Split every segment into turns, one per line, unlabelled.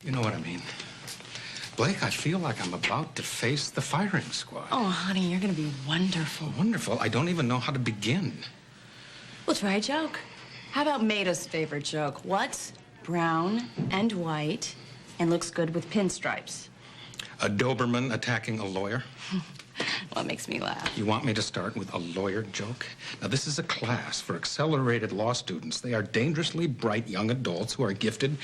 You know what I mean? Blake, I feel like I'm about to face the firing squad.
Oh, honey, you're gonna be wonderful.
Wonderful. I don't even know how to begin.
Well, try a joke. How about Maida's favorite joke? What's brown and white and looks good with pinstripes?
A Doberman attacking a lawyer?
Well, it makes me laugh.
You want me to start with a lawyer joke? Now, this is a class for accelerated law students. They are dangerously bright young adults who are gifted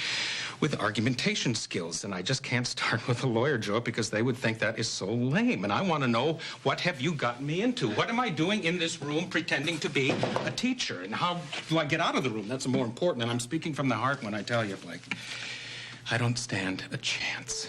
with argumentation skills, and I just can't start with a lawyer joke because they would think that is so lame. And I want to know, what have you gotten me into? What am I doing in this room pretending to be a teacher? And how do I get out of the room? That's more important, and I'm speaking from the heart when I tell you, Blake. I don't stand a chance.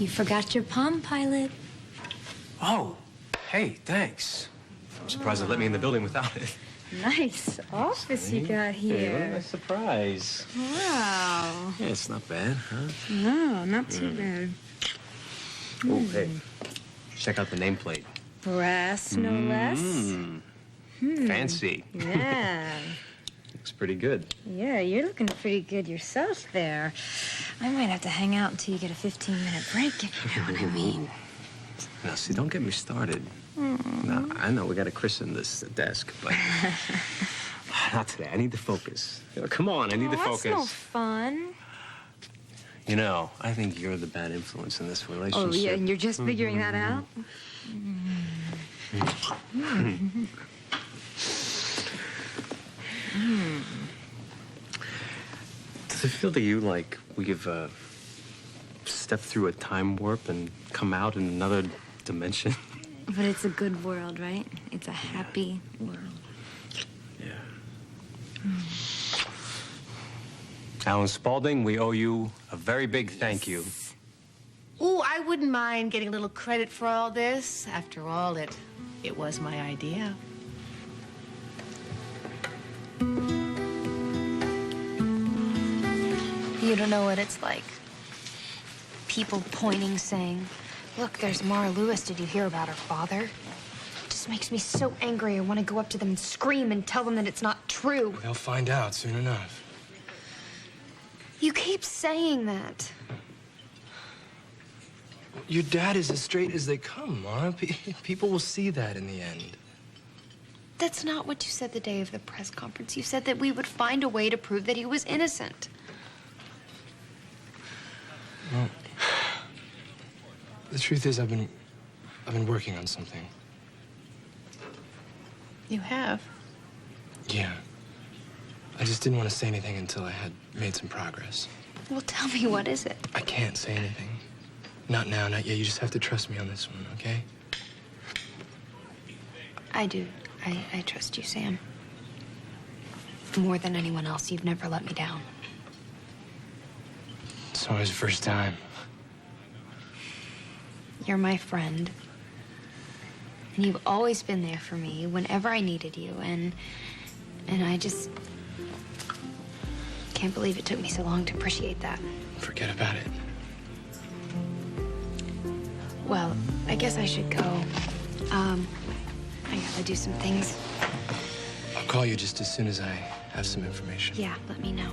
You forgot your Palm Pilot.
Oh, hey, thanks. I'm surprised they let me in the building without it.
Nice office you got
Hey, what a
here.
nice surprise.
Wow.
Yeah, it's not bad, huh?
No, not too bad.
Oh, hey, check out the nameplate.
Brass, no less.
Fancy.
Yeah.
Looks pretty good.
Yeah, you're looking pretty good yourself there. I might have to hang out until you get a 15-minute break, if you know what I mean.
Now, see, don't get me started. Now, I know we got to christen this desk, but not today. I need to focus. Come on, I need to focus.
That's no fun.
You know, I think you're the bad influence in this relationship.
Oh, yeah, and you're just figuring that out?
Does it feel to you like we've stepped through a time warp and come out in another dimension?
But it's a good world, right? It's a happy world.
Yeah. Alan Spaulding, we owe you a very big thank you.
Ooh, I wouldn't mind getting a little credit for all this. After all, it was my idea.
You don't know what it's like. People pointing, saying, "Look, there's Mara Lewis. Did you hear about her father?" It just makes me so angry. I want to go up to them and scream and tell them that it's not true.
They'll find out soon enough.
You keep saying that.
Your dad is as straight as they come, Mara. People will see that in the end.
That's not what you said the day of the press conference. You said that we would find a way to prove that he was innocent.
Well, the truth is, I've been working on something.
You have?
Yeah. I just didn't want to say anything until I had made some progress.
Well, tell me, what is it?
I can't say anything. Not now, not yet. You just have to trust me on this one, okay?
I do. I trust you, Sam. More than anyone else, you've never let me down.
It's always the first time.
You're my friend. And you've always been there for me whenever I needed you. And I just can't believe it took me so long to appreciate that.
Forget about it.
Well, I guess I should go. I gotta do some things.
I'll call you just as soon as I have some information.
Yeah, let me know.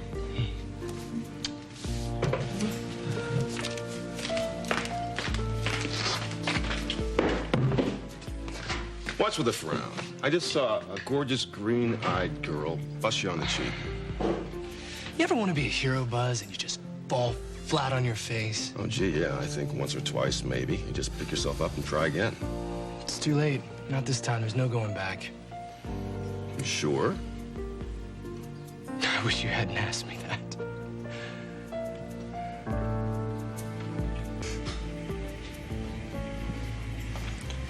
What's with the frown? I just saw a gorgeous green-eyed girl bust you on the cheek.
You ever want to be a hero, Buzz, and you just fall flat on your face?
Oh, gee, yeah, I think once or twice, maybe. You just pick yourself up and try again.
It's too late. Not this time. There's no going back.
You sure?
I wish you hadn't asked me that.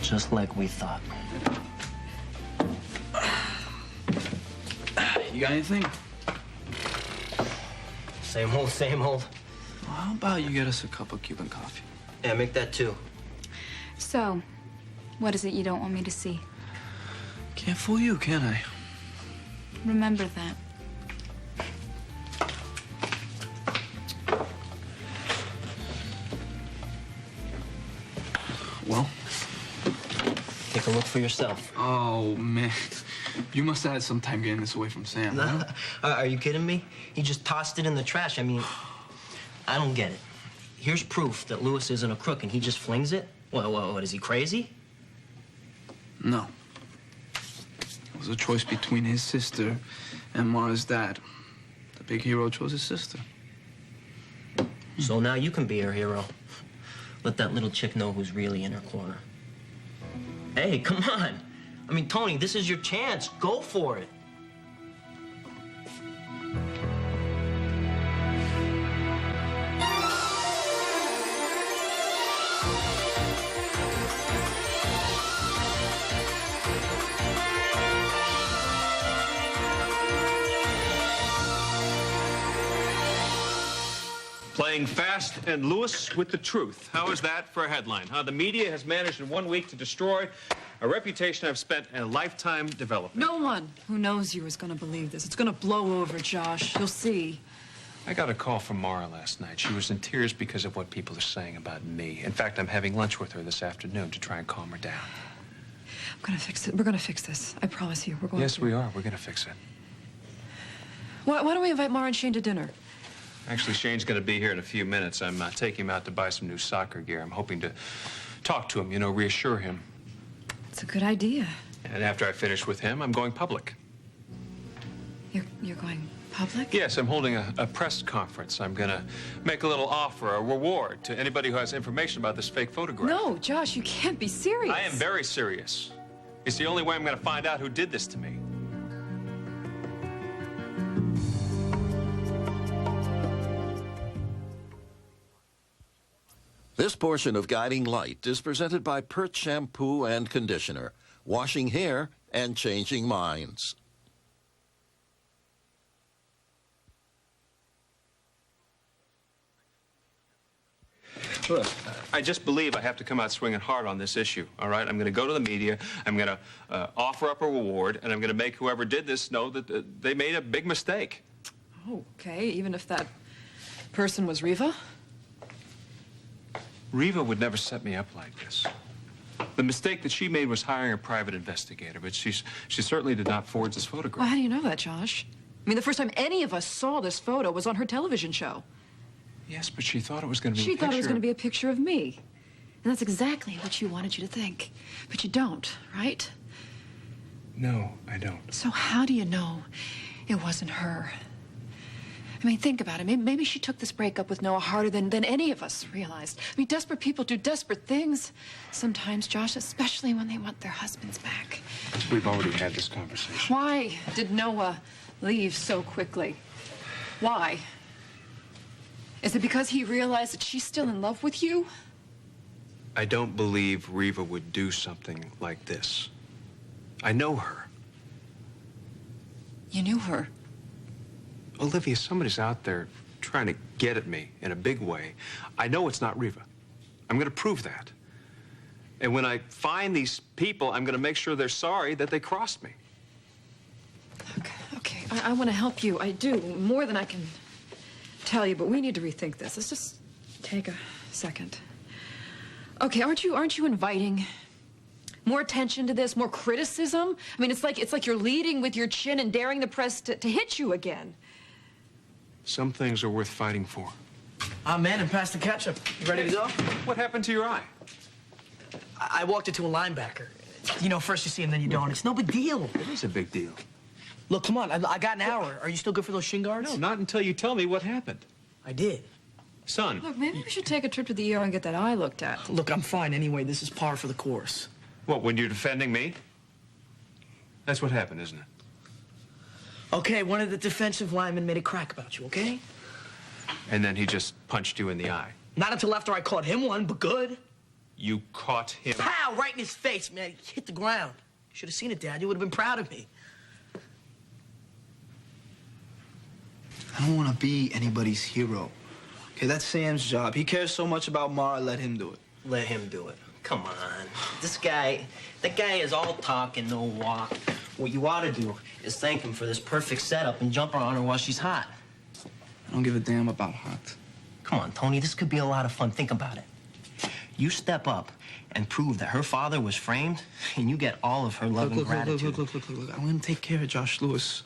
Just like we thought. You got anything?
Same old, same old.
Well, how about you get us a cup of Cuban coffee?
Yeah, make that too.
So, what is it you don't want me to see?
Can't fool you, can I?
Remember that.
Well?
Take a look for yourself.
Oh, man. You must have had some time getting this away from Sam, huh?
Are you kidding me? He just tossed it in the trash. I mean, I don't get it. Here's proof that Louis isn't a crook, and he just flings it? What, is he crazy?
No. It was a choice between his sister and Mara's dad. The big hero chose his sister.
So now you can be her hero. Let that little chick know who's really in her corner. Hey, come on. I mean, Tony, this is your chance. Go for it.
Playing fast and loose with the truth. How is that for a headline, huh? The media has managed in 1 week to destroy a reputation I've spent a lifetime developing.
No one who knows you is going to believe this. It's going to blow over, Josh. You'll see.
I got a call from Mara last night. She was in tears because of what people are saying about me. In fact, I'm having lunch with her this afternoon to try and calm her down.
I'm going to fix it. We're going to fix this. I promise you. We're going
Yes,
to.
we are. We're going to fix it.
Why don't we invite Mara and Shane to dinner?
Actually, Shane's going to be here in a few minutes. I'm taking him out to buy some new soccer gear. I'm hoping to talk to him, you know, reassure him.
It's a good idea.
And after I finish with him, I'm going public.
You're going public?
Yes, I'm holding a press conference. I'm going to make a little offer, a reward to anybody who has information about this fake photograph.
No, Josh, you can't be serious.
I am very serious. It's the only way I'm going to find out who did this to me.
This portion of Guiding Light is presented by Pert Shampoo and Conditioner, washing hair and changing minds.
Look, I just believe I have to come out swinging hard on this issue, all right? I'm going to go to the media, I'm going to offer up a reward, and I'm going to make whoever did this know that they made a big mistake.
Okay, even if that person was Riva?
Riva would never set me up like this. The mistake that she made was hiring a private investigator, but she certainly did not forge this photograph.
Well, how do you know that, Josh? I mean, the first time any of us saw this photo was on her television show.
Yes, but she thought it was going to be
She thought it was going to be a picture of me. And that's exactly what she wanted you to think. But you don't, right?
No, I don't.
So how do you know it wasn't her? I mean, think about it. Maybe she took this breakup with Noah harder than any of us realized. I mean, desperate people do desperate things. Sometimes, Josh, especially when they want their husbands back.
We've already had this conversation.
Why did Noah leave so quickly? Why? Is it because he realized that she's still in love with you?
I don't believe Riva would do something like this. I know her.
You knew her?
Olivia, somebody's out there trying to get at me in a big way. I know it's not Riva. I'm going to prove that. And when I find these people, I'm going to make sure they're sorry that they crossed me.
Okay, I want to help you. I do, more than I can tell you, but we need to rethink this. Let's just take a second. Okay, aren't you inviting more attention to this, more criticism? I mean, it's like you're leading with your chin and daring the press to hit you again.
Some things are worth fighting for.
Man, and pass the ketchup. You ready to go?
What happened to your eye?
I walked into a linebacker. You know, first you see him, then you don't. It's no big deal.
It is a big deal.
Look, come on. I got an hour. Are you still good for those shin guards?
No, not until you tell me what happened.
I did.
Son.
Look, maybe we should take a trip to the ER and get that eye looked at.
Look, I'm fine anyway. This is par for the course.
What, when you're defending me? That's what happened, isn't it?
Okay, one of the defensive linemen made a crack about you, okay?
And then he just punched you in the eye.
Not until after I caught him one, but good.
You caught him?
Pow! Right in his face, man. He hit the ground. You should have seen it, Dad. You would have been proud of me.
I don't want to be anybody's hero. Okay, that's Sam's job. He cares so much about Mara, let him do it.
Let him do it. Come on. That guy is all talk and no walk. What you ought to do is thank him for this perfect setup and jump on her while she's hot.
I don't give a damn about hot.
Come on, Tony, this could be a lot of fun. Think about it. You step up and prove that her father was framed, and you get all of her love and gratitude.
Look. I'm gonna take care of Josh Lewis.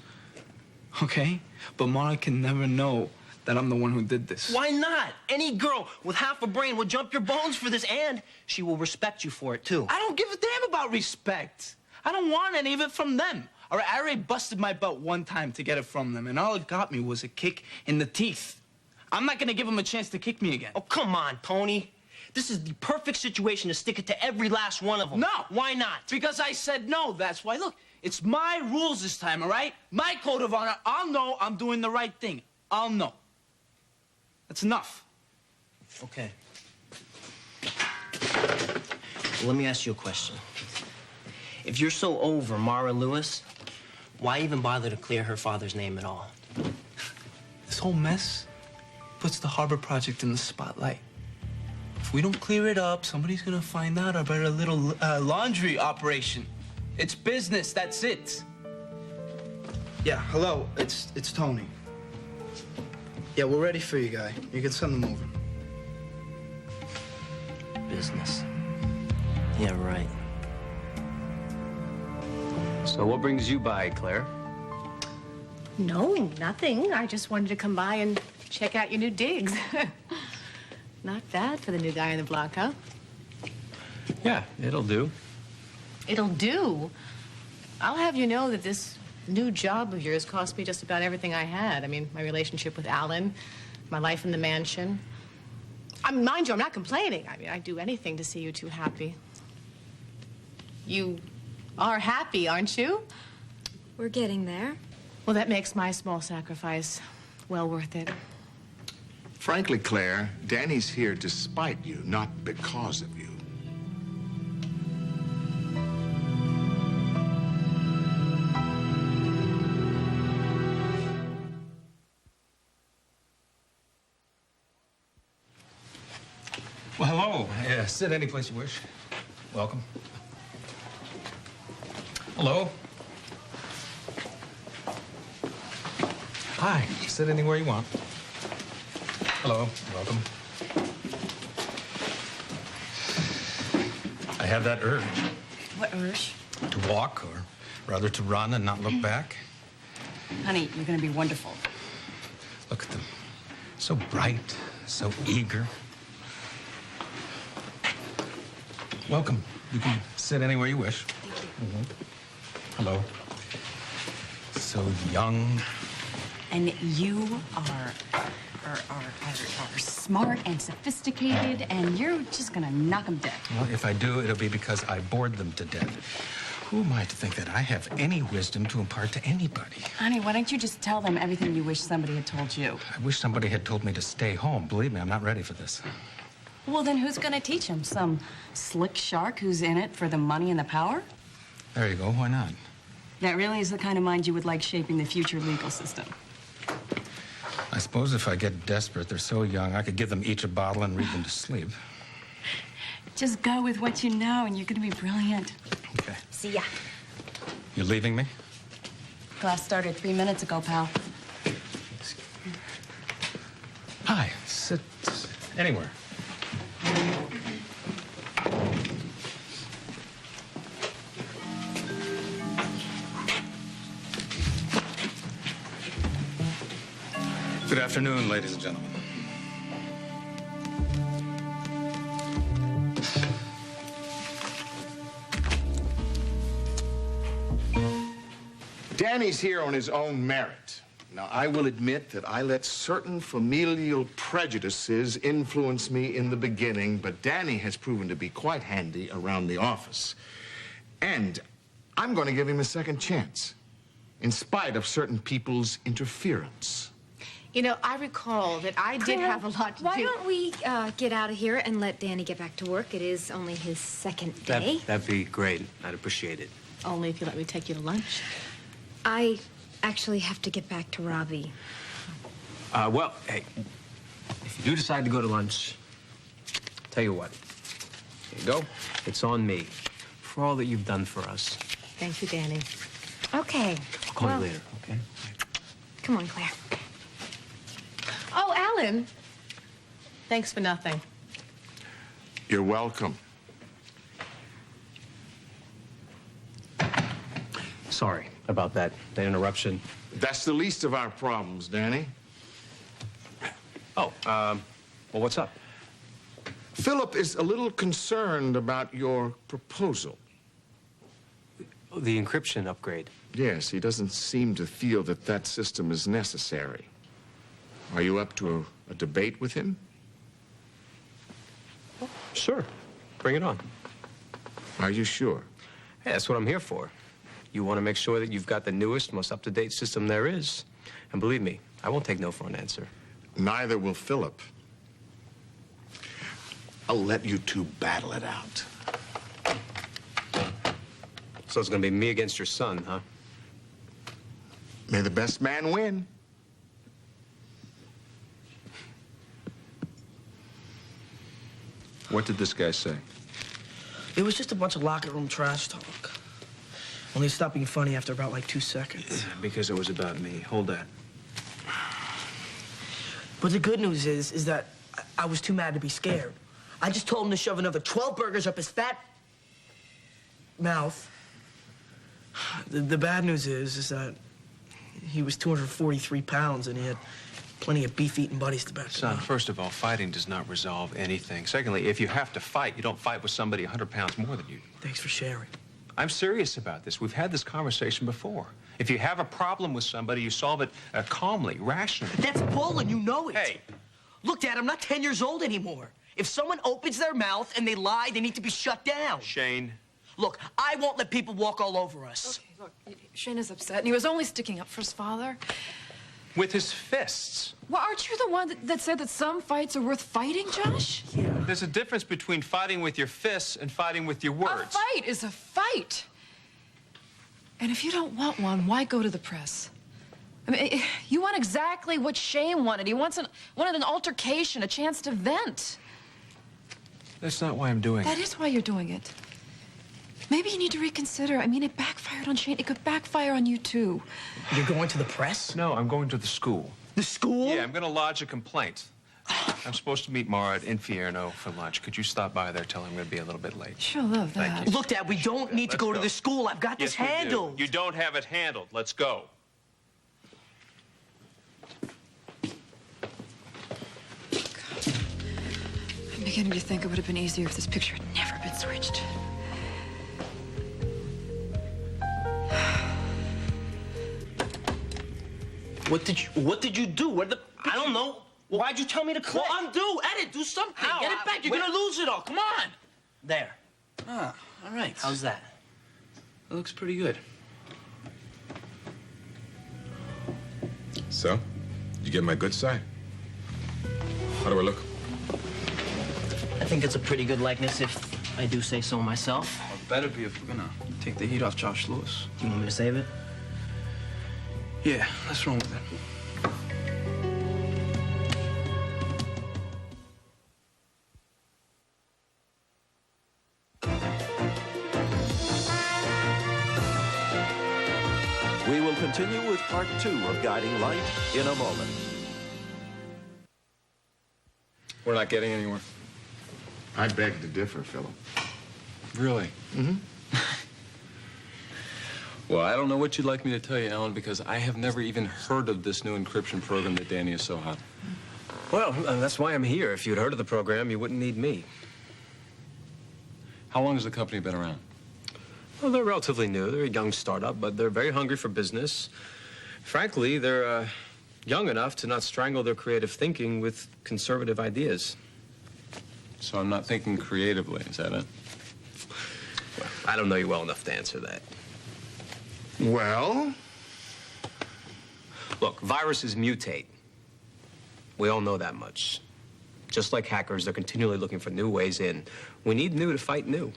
Okay? But Mara can never know that I'm the one who did this.
Why not? Any girl with half a brain will jump your bones for this, and she will respect you for it, too.
I don't give a damn about respect. I don't want any of it from them. All right, I already busted my butt one time to get it from them, and all it got me was a kick in the teeth. I'm not gonna give them a chance to kick me again.
Oh, come on, Tony. This is the perfect situation to stick it to every last one of them.
No.
Why not?
Because I said no, that's why. Look, it's my rules this time, all right? My code of honor. I'll know I'm doing the right thing. I'll know. That's enough.
Okay. Well, let me ask you a question. If you're so over Mara Lewis, why even bother to clear her father's name at all?
This whole mess puts the Harbor Project in the spotlight. If we don't clear it up, somebody's gonna find out about our little laundry operation. It's business, that's it. Yeah, hello, it's Tony. Yeah, we're ready for you, guy. You can send them over.
Business. Yeah, right.
So what brings you by, Claire?
No, nothing. I just wanted to come by and check out your new digs. Not bad for the new guy on the block, huh?
Yeah, it'll do.
It'll do. I'll have you know that this new job of yours cost me just about everything I had. I mean, my relationship with Alan, my life in the mansion. Mind you, I'm not complaining. I mean, I'd do anything to see you two happy. You are happy, aren't you?
We're getting there.
Well, that makes my small sacrifice well worth it.
Frankly, Claire, Danny's here despite you, not because of you.
Well, hello. Sit any place you wish. Welcome. Hello. Hi. Sit anywhere you want. Hello. Welcome. I have that urge.
What urge?
To walk, or rather to run and not look back.
Honey, you're gonna be wonderful.
Look at them. So bright, so eager. Welcome. You can sit anywhere you wish. Thank you. Hello. So young.
And you are smart and sophisticated, and you're just gonna knock them dead.
Well, if I do, it'll be because I bored them to death. Who am I to think that I have any wisdom to impart to anybody?
Honey, why don't you just tell them everything you wish somebody had told you?
I wish somebody had told me to stay home. Believe me, I'm not ready for this.
Well, then who's gonna teach them? Some slick shark who's in it for the money and the power?
There you go. Why not?
That really is the kind of mind you would like shaping the future legal system.
I suppose if I get desperate, they're so young, I could give them each a bottle and read them to sleep.
Just go with what you know, and you're gonna be brilliant.
Okay.
See ya.
You leaving me?
Class started 3 minutes ago, pal.
Hi. Sit anywhere. Good afternoon, ladies and gentlemen.
Danny's here on his own merit. Now, I will admit that I let certain familial prejudices influence me in the beginning, but Danny has proven to be quite handy around the office. And I'm going to give him a second chance, in spite of certain people's interference.
You know, I recall that I did have a lot to do.
Why don't we get out of here and let Danny get back to work? It is only his second day.
That'd be great. I'd appreciate it.
Only if you let me take you to lunch.
I actually have to get back to Robbie.
Well, hey, if you do decide to go to lunch, tell you what. Here you go. It's on me for all that you've done for us.
Thank you, Danny.
Okay.
I'll call you later, okay?
Come on, Claire.
Oh, Alan. Thanks for nothing.
You're welcome.
Sorry about that interruption.
That's the least of our problems, Danny.
Oh, well, what's up?
Philip is a little concerned about your proposal.
The encryption upgrade.
Yes, he doesn't seem to feel that that system is necessary. Are you up to a debate with him?
Sure. Bring it on.
Are you sure?
Hey, that's what I'm here for. You want to make sure that you've got the newest, most up-to-date system there is. And believe me, I won't take no for an answer.
Neither will Philip. I'll let you two battle it out.
So it's going to be me against your son, huh?
May the best man win.
What did this guy say?
It was just a bunch of locker room trash talk. Only it stopped being funny after about like 2 seconds.
Because it was about me. Hold that.
But the good news is that I was too mad to be scared. I just told him to shove another 12 burgers up his fat mouth. The bad news is that he was 243 pounds and he had plenty of beef-eating buddies to back him
Son,
up.
first of all, fighting does not resolve anything. Secondly, if you have to fight, you don't fight with somebody 100 pounds more than you.
Thanks for sharing.
I'm serious about this. We've had this conversation before. If you have a problem with somebody, you solve it calmly, rationally.
That's bull and you know it.
Hey.
Look, Dad, I'm not 10 years old anymore. If someone opens their mouth and they lie, they need to be shut down.
Shane.
Look, I won't let people walk all over us.
Okay, look, Shane is upset, and he was only sticking up for his father.
With his fists.
Well, aren't you the one that said that some fights are worth fighting, Josh?
There's a difference between fighting with your fists and fighting with your
A
words.
fight is a fight. And if you don't want one, why go to the press? I mean, you want exactly what Shane wanted. He wanted an altercation, a chance to vent.
That's not why I'm doing
That
it.
is why you're doing it. Maybe you need to reconsider. I mean, it backfired on Shane. It could backfire on you, too.
You're going to the press?
No, I'm going to the school.
The school?
Yeah, I'm going to lodge a complaint. I'm supposed to meet Mara at Infierno for lunch. Could you stop by there, tell her I'm going to be a little bit late?
Sure, love that.
Thank you.
Look, Dad, we don't need to go to the school. I've got this
Yes, we do.
handled.
You don't have it handled. Let's go.
I'm beginning to think it would have been easier if this picture had never been switched.
What did you do? Where the
I don't know. Why'd you tell me to click?
Well, undo, edit, do something.
How?
Get it back. You're
Where-
gonna lose it all. Come on.
There.
Ah, all right.
How's that?
That looks pretty good.
So, you get my good side? How do I look?
I think it's a pretty good likeness if I do say so myself.
Well, better be if we're gonna take the heat off Josh Lewis.
Do you want me to save it?
Yeah, let's run with it.
We will continue with part 2 of Guiding Light in a moment.
We're not getting anywhere.
I beg to differ, Philip.
Really?
Mm-hmm.
Well, I don't know what you'd like me to tell you, Alan, because I have never even heard of this new encryption program that Danny is so hot.
Well, that's why I'm here. If you'd heard of the program, you wouldn't need me.
How long has the company been around?
Well, they're relatively new. They're a young startup, but they're very hungry for business. Frankly, they're young enough to not strangle their creative thinking with conservative ideas.
So I'm not thinking creatively, is that it?
Well, I don't know you well enough to answer that.
Well?
Look, viruses mutate. We all know that much. Just like hackers, they're continually looking for new ways in. We need new to fight new.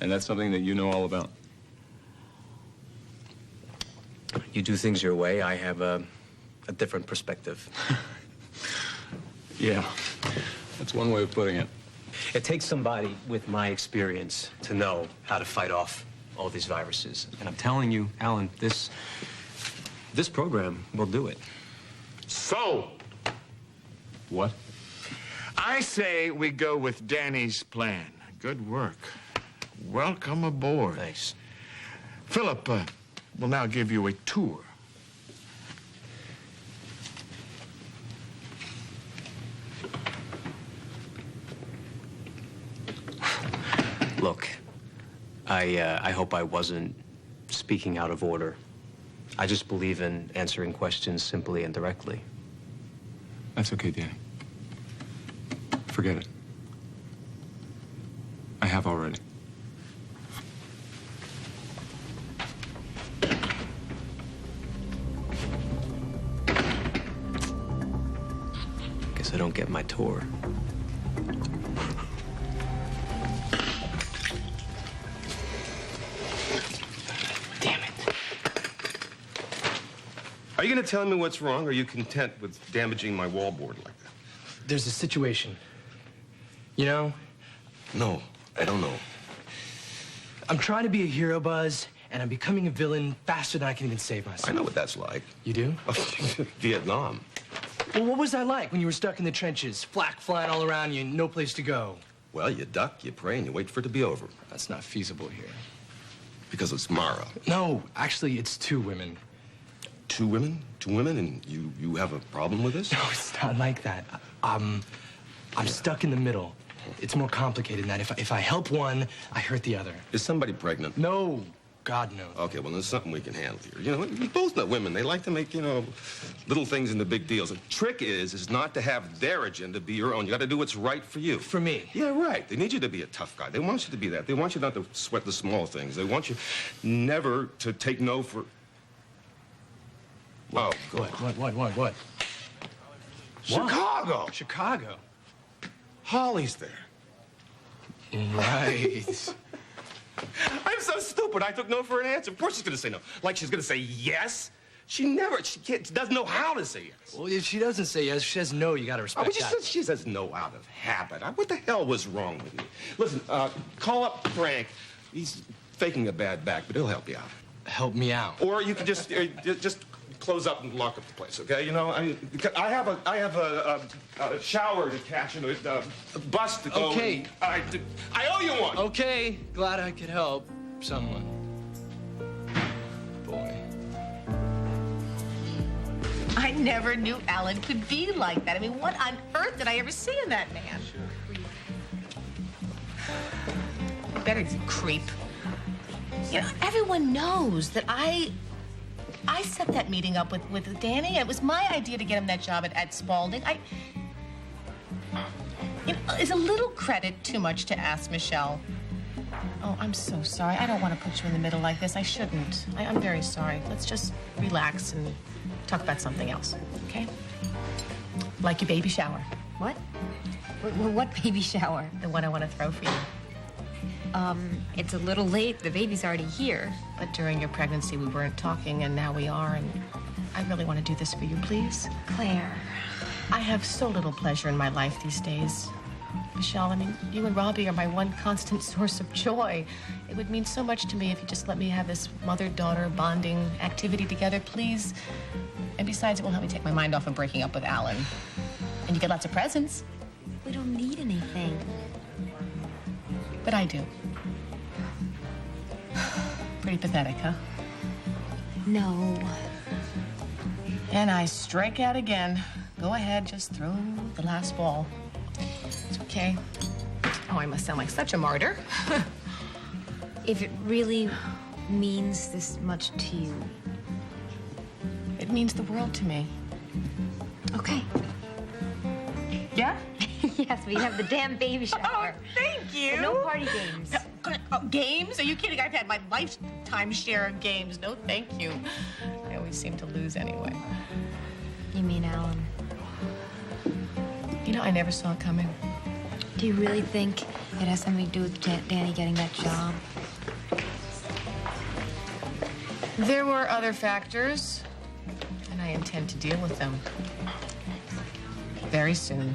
And that's something that you know all about.
You do things your way. I have a different perspective.
Yeah, that's one way of putting it.
It takes somebody with my experience to know how to fight off all these viruses. And I'm telling you, Alan, this program will do it.
So,
what?
I say we go with Danny's plan. Good work. Welcome aboard.
Thanks.
Philip will now give you a tour.
Look, I hope I wasn't speaking out of order. I just believe in answering questions simply and directly.
That's okay, Danny. Forget it. I have already.
Guess I don't get my tour.
Are you going to tell me what's wrong, or are you content with damaging my wallboard like that?
There's a situation. You know?
No, I don't know.
I'm trying to be a hero, Buzz, and I'm becoming a villain faster than I can even save myself.
I know what that's like.
You do?
Vietnam.
Well, what was that like when you were stuck in the trenches? Flak flying all around you and no place to go.
Well, you duck, you pray, and you wait for it to be over.
That's not feasible here.
Because it's Mara.
No, actually, it's 2 women.
2 women? 2 women, and you have a problem with this?
No, it's not like that. I'm stuck in the middle. It's more complicated than that. If I help one, I hurt the other.
Is somebody pregnant?
No, God no.
Okay, well, there's something we can handle here. You know, we both know women. They like to make, little things into big deals. The trick is not to have their agenda be your own. You got to do what's right for you.
For me?
Yeah, right. They need you to be a tough guy. They want you to be that. They want you not to sweat the small things. They want you never to take no for... Oh, God.
What?
Chicago.
Chicago?
Holly's there.
Right.
I'm so stupid. I took no for an answer. Of course she's going to say no. Like she's going to say yes. She doesn't know how to say yes.
Well, if she doesn't say yes, she says no, you got to respect that.
She says no out of habit. What the hell was wrong with me? Listen, call up Frank. He's faking a bad back, but he'll help you out.
Help me out?
Or you could just close up and lock up the place, okay? You know, I have a shower to catch and a bus to go.
Okay.
I owe you one.
Okay, glad I could help someone. Boy.
I never knew Alan could be like that. I mean, what on earth did I ever see in that man? Better creep. You know, everyone knows that I set that meeting up with Danny. It was my idea to get him that job at Spalding. Is a little credit too much to ask, Michelle? Oh, I'm so sorry. I don't want to put you in the middle like this. I shouldn't. I'm very sorry. Let's just relax and talk about something else, okay? Like your baby shower.
What? What baby shower?
The one I want to throw for you.
It's a little late. The baby's already here.
But during your pregnancy, we weren't talking, and now we are, and I really want to do this for you, please.
Claire.
I have so little pleasure in my life these days. Michelle, I mean, you and Robbie are my one constant source of joy. It would mean so much to me if you just let me have this mother-daughter bonding activity together, please. And besides, it will help me take my mind off of breaking up with Alan. And you get lots of presents.
We don't need anything.
But I do. Pretty pathetic, huh?
No.
And I strike out again. Go ahead, just throw the last ball. It's okay. Oh, I must sound like such a martyr.
If it really means this much to you.
It means the world to me.
Okay.
Yeah?
Yes, we have the damn baby shower.
Oh, thank you.
But no party games.
Games? Are you kidding? I've had my lifetime share of games. No, thank you. I always seem to lose anyway.
You mean Alan?
You know, I never saw it coming.
Do you really think it has something to do with Danny getting that job?
There were other factors, and I intend intend to deal with them. Very soon.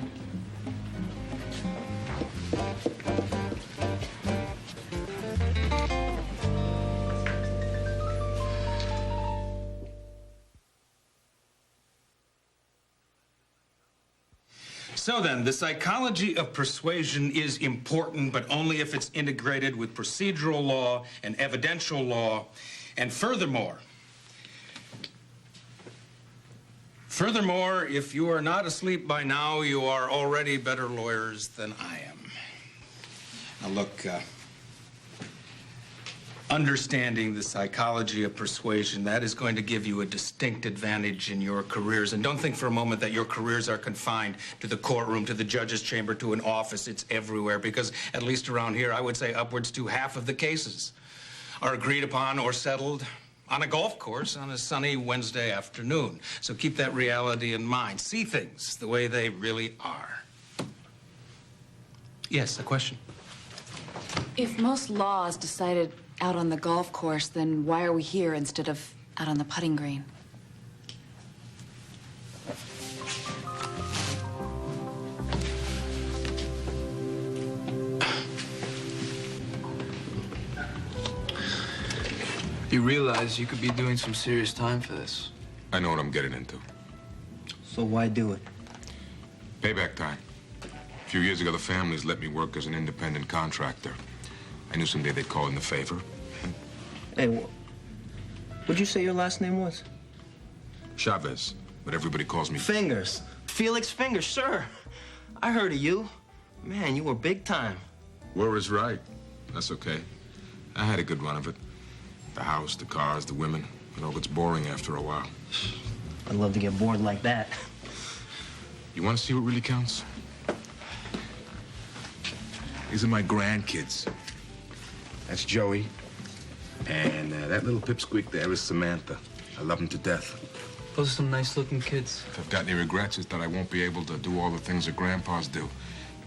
So then, the psychology of persuasion is important, but only if it's integrated with procedural law and evidential law. And furthermore, if you are not asleep by now, you are already better lawyers than I am. Now look, understanding the psychology of persuasion, that is going to give you a distinct advantage in your careers. And don't think for a moment that your careers are confined to the courtroom, to the judge's chamber, to an office. It's everywhere, because at least around here, I would say upwards to half of the cases are agreed upon or settled on a golf course on a sunny Wednesday afternoon. So keep that reality in mind. See things the way they really are. Yes, a question?
If most law is decided out on the golf course, then why are we here instead of out on the putting green?
You realize you could be doing some serious time for this.
I know what I'm getting into.
So why do it?
Payback time. A few years ago, the families let me work as an independent contractor. I knew someday they'd call in the favor.
Hey, what'd you say your last name was?
Chavez, but everybody calls me...
Fingers. Felix Fingers, sure. I heard of you. Man, you were big time.
Were is right. That's okay. I had a good run of it. The house, the cars, the women. It all gets boring after a while.
I'd love to get bored like that.
You want to see what really counts? These are my grandkids. That's Joey. And that little pipsqueak there is Samantha. I love them to death.
Those are some nice-looking kids.
If I've got any regrets, it's that I won't be able to do all the things that grandpas do.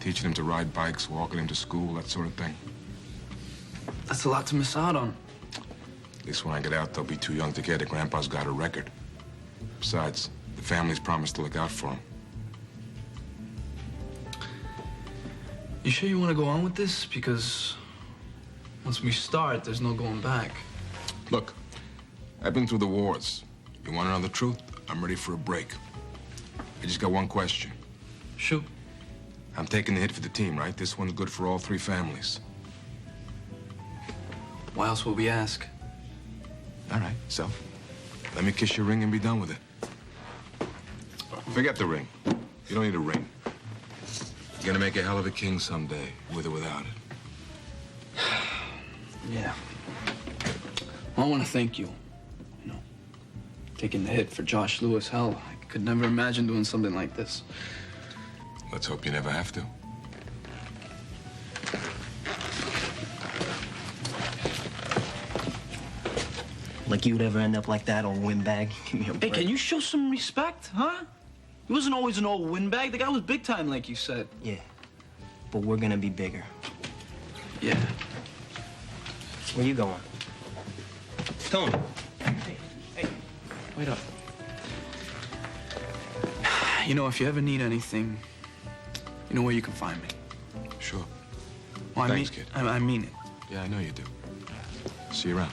Teaching them to ride bikes, walking them to school, that sort of thing.
That's a lot to miss out on.
At least when I get out, they'll be too young to get it. Grandpa's got a record. Besides, the family's promised to look out for him.
You sure you want to go on with this? Because once we start, there's no going back.
Look, I've been through the wars. You want to know the truth? I'm ready for a break. I just got one question.
Shoot.
I'm taking the hit for the team, right? This one's good for all three families.
Why else would we ask?
All right, so let me kiss your ring and be done with it. Forget the ring. You don't need a ring. You're gonna make a hell of a king someday, with or without it.
Yeah. Well, I want to thank you. You know, taking the hit for Josh Lewis. Hell, I could never imagine doing something like this.
Let's hope you never have to.
Like you'd ever end up like that old windbag? Give me a break.
Hey, can you show some respect, huh? He wasn't always an old windbag. The guy was big time, like you said.
Yeah, but we're gonna be bigger.
Yeah.
Where you going? Tony.
Hey, wait up. You know, if you ever need anything, you know where you can find me.
Sure.
Well,
Thanks, kid.
I mean it.
Yeah, I know you do. See you around.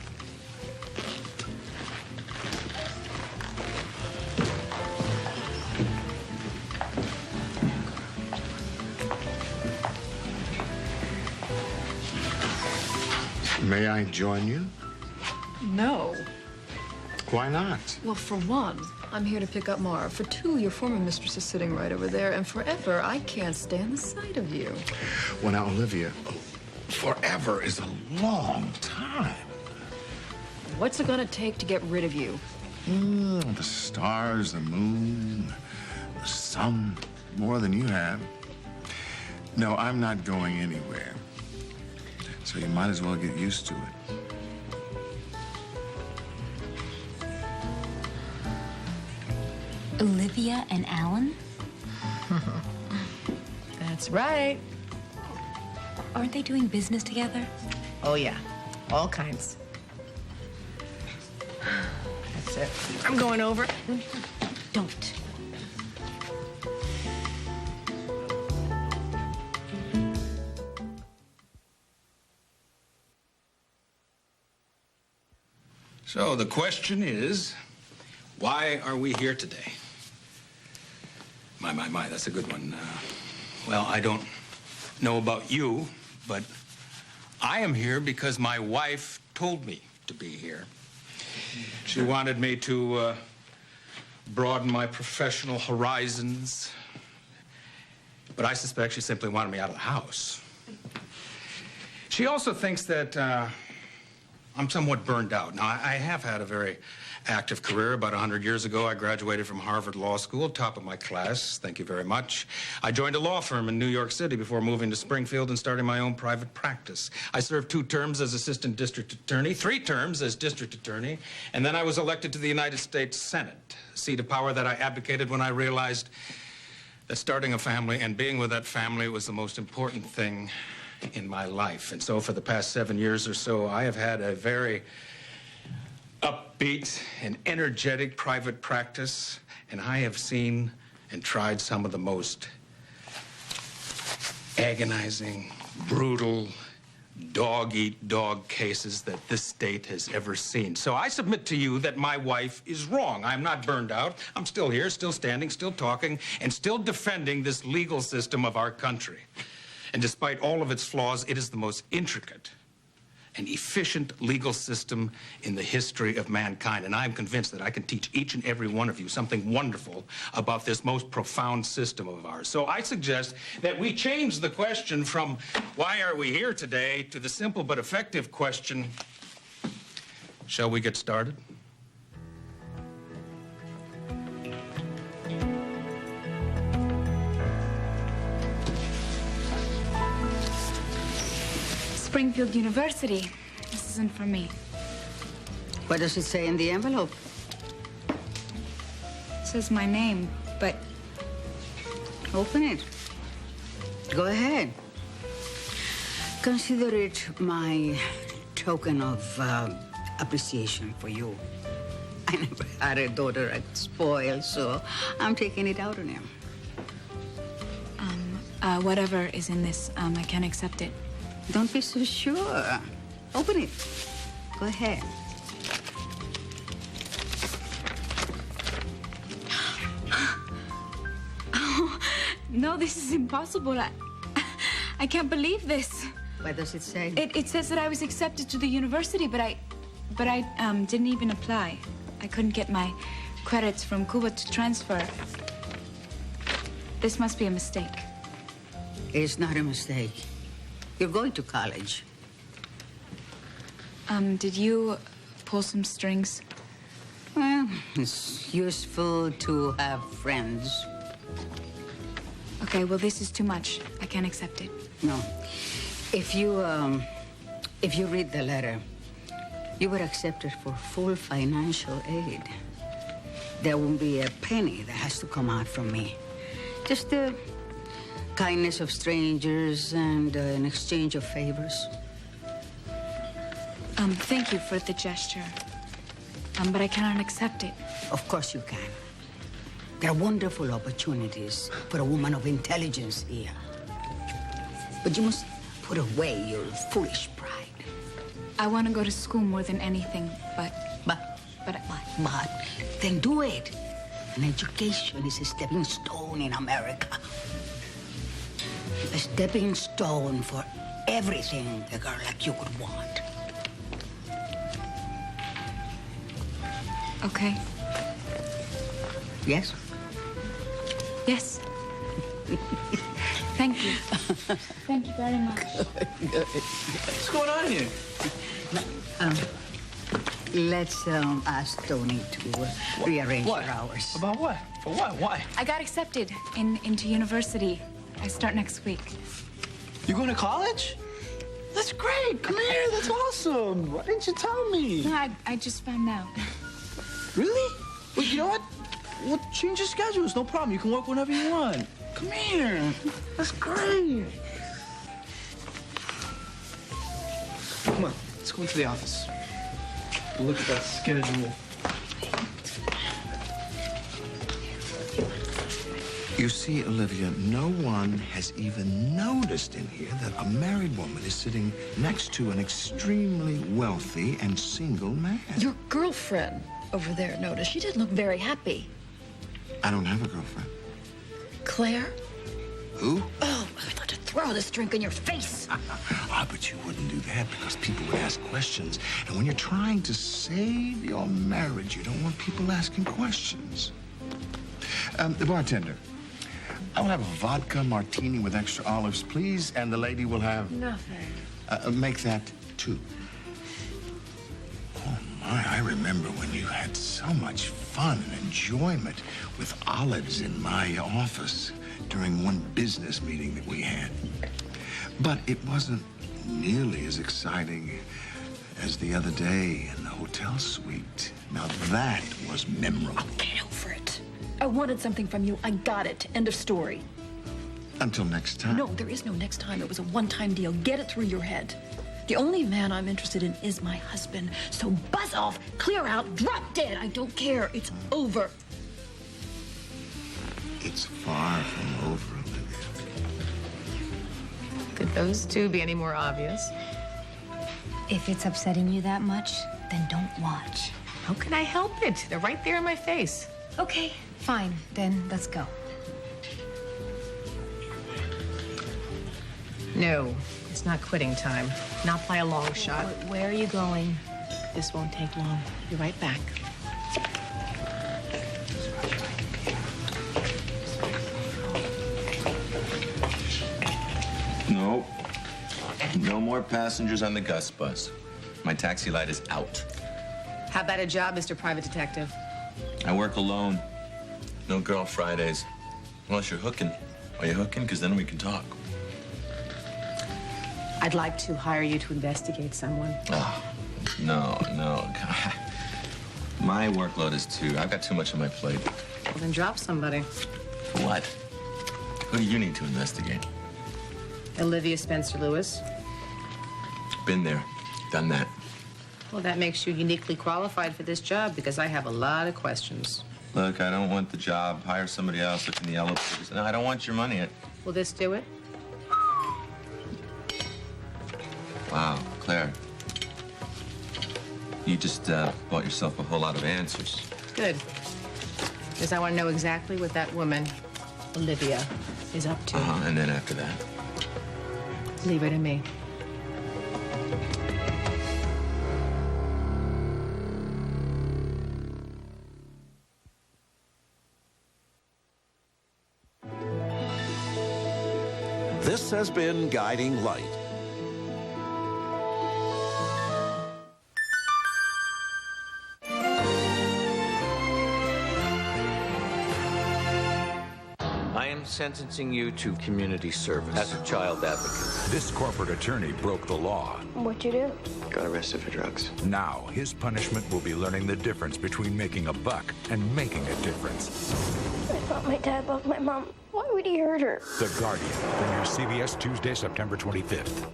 May I join you?
No.
Why not?
Well, for one, I'm here to pick up Mara. For two, your former mistress is sitting right over there. And forever, I can't stand the sight of you.
Well, now, Olivia, forever is a long time.
What's it gonna take to get rid of you?
The stars, the moon, the sun, more than you have. No, I'm not going anywhere. So you might as well get used to it.
Olivia and Alan?
That's right.
Aren't they doing business together?
Oh, yeah. All kinds. That's it. I'm going over.
Don't.
So the question is, why are we here today? My, that's a good one. Well, I don't know about you, but I am here because my wife told me to be here. She wanted me to broaden my professional horizons, but I suspect she simply wanted me out of the house. She also thinks that I'm somewhat burned out. Now, I have had a very active career. About 100 years ago, I graduated from Harvard Law School, top of my class. Thank you very much. I joined a law firm in New York City before moving to Springfield and starting my own private practice. I served 2 terms as assistant district attorney, 3 terms as district attorney, and then I was elected to the United States Senate, a seat of power that I advocated when I realized that starting a family and being with that family was the most important thing in my life. And so for the past 7 years or so, I have had a very upbeat and energetic private practice, and I have seen and tried some of the most agonizing, brutal, dog-eat-dog cases that this state has ever seen. So I submit to you that my wife is wrong. I'm not burned out. I'm still here, still standing, still talking, and still defending this legal system of our country. And despite all of its flaws, it is the most intricate and efficient legal system in the history of mankind. And I'm convinced that I can teach each and every one of you something wonderful about this most profound system of ours. So I suggest that we change the question from why are we here today to the simple but effective question, shall we get started?
Springfield University. This isn't for me.
What does it say in the envelope?
It says my name, but...
Open it. Go ahead. Consider it my token of appreciation for you. I never had a daughter I'd spoil, so I'm taking it out on him.
Whatever is in this, I can't accept it.
Don't be so sure. Open it. Go ahead.
Oh, no, this is impossible. I can't believe this.
What does it say?
It says that I was accepted to the university, but I didn't even apply. I couldn't get my credits from Cuba to transfer. This must be a mistake.
It's not a mistake. You're going to college.
Did you pull some strings?
Well, it's useful to have friends.
Okay, well, this is too much. I can't accept it.
No. If you read the letter, you were accepted for full financial aid. There won't be a penny that has to come out from me. Just the kindness of strangers and an exchange of favors.
Thank you for the gesture. But I cannot accept it.
Of course you can. There are wonderful opportunities for a woman of intelligence here. But you must put away your foolish pride.
I want to go to school more than anything, but...
But then do it. An education is a stepping stone in America. A stepping stone for everything a girl like you could want.
Okay.
Yes?
Yes. Thank you. Thank you very much.
Good.
What's going on here?
Let's ask Tony to rearrange your hours.
About what? For what? Why?
I got accepted into university. I start next week.
You going to college? That's great. Come here. That's awesome. Why didn't you tell me?
No, I just found out.
Really? Well, you know what? We'll change your schedules. No problem. You can work whenever you want. Come here. That's great. Come on. Let's go into the office. We'll look at that schedule.
You see, Olivia, no one has even noticed in here that a married woman is sitting next to an extremely wealthy and single man.
Your girlfriend over there noticed. She didn't look very happy.
I don't have a girlfriend.
Claire?
Who?
Oh, I'd love to throw this drink in your face.
But you wouldn't do that because people would ask questions. And when you're trying to save your marriage, you don't want people asking questions. The bartender, I will have a vodka martini with extra olives, please, and the lady will have...
Nothing.
Make that 2. Oh, my, I remember when you had so much fun and enjoyment with olives in my office during one business meeting that we had. But it wasn't nearly as exciting as the other day in the hotel suite. Now that was memorable.
Get over it. I wanted something from you. I got it. End of story.
Until next time.
No, there is no next time. It was a one-time deal. Get it through your head. The only man I'm interested in is my husband. So buzz off, clear out, drop dead. I don't care. It's over.
It's far from over, Olivia.
Could those two be any more obvious?
If it's upsetting you that much, then don't watch.
How can I help it? They're right there in my face.
Okay, fine. Then let's go.
No, it's not quitting time. Not by a long shot.
Where are you going?
This won't take long. Be right back.
No. No more passengers on the Gus bus. My taxi light is out.
How about a job, Mr. Private Detective?
I work alone. No girl Fridays. Unless you're hooking. Are you hooking? Because then we can talk.
I'd like to hire you to investigate someone.
Oh, no. God. My workload is I've got too much on my plate.
Well, then drop somebody.
For what? Who do you need to investigate?
Olivia Spencer Lewis.
Been there. Done that.
Well, that makes you uniquely qualified for this job because I have a lot of questions.
Look, I don't want the job. Hire somebody else. Look in the elevators. No, I don't want your money.
Will this do it?
Wow, Claire. You just bought yourself a whole lot of answers.
Good. Because I want to know exactly what that woman, Olivia, is up to.
And then after that?
Leave it to me.
This has been Guiding Light.
I am sentencing you to community service as a child advocate.
This corporate attorney broke the law.
What'd you do?
Got arrested for drugs.
Now, his punishment will be learning the difference between making a buck and making a difference.
I thought my dad loved my mom. Why would he hurt her?
The Guardian, premieres CBS Tuesday, September 25th.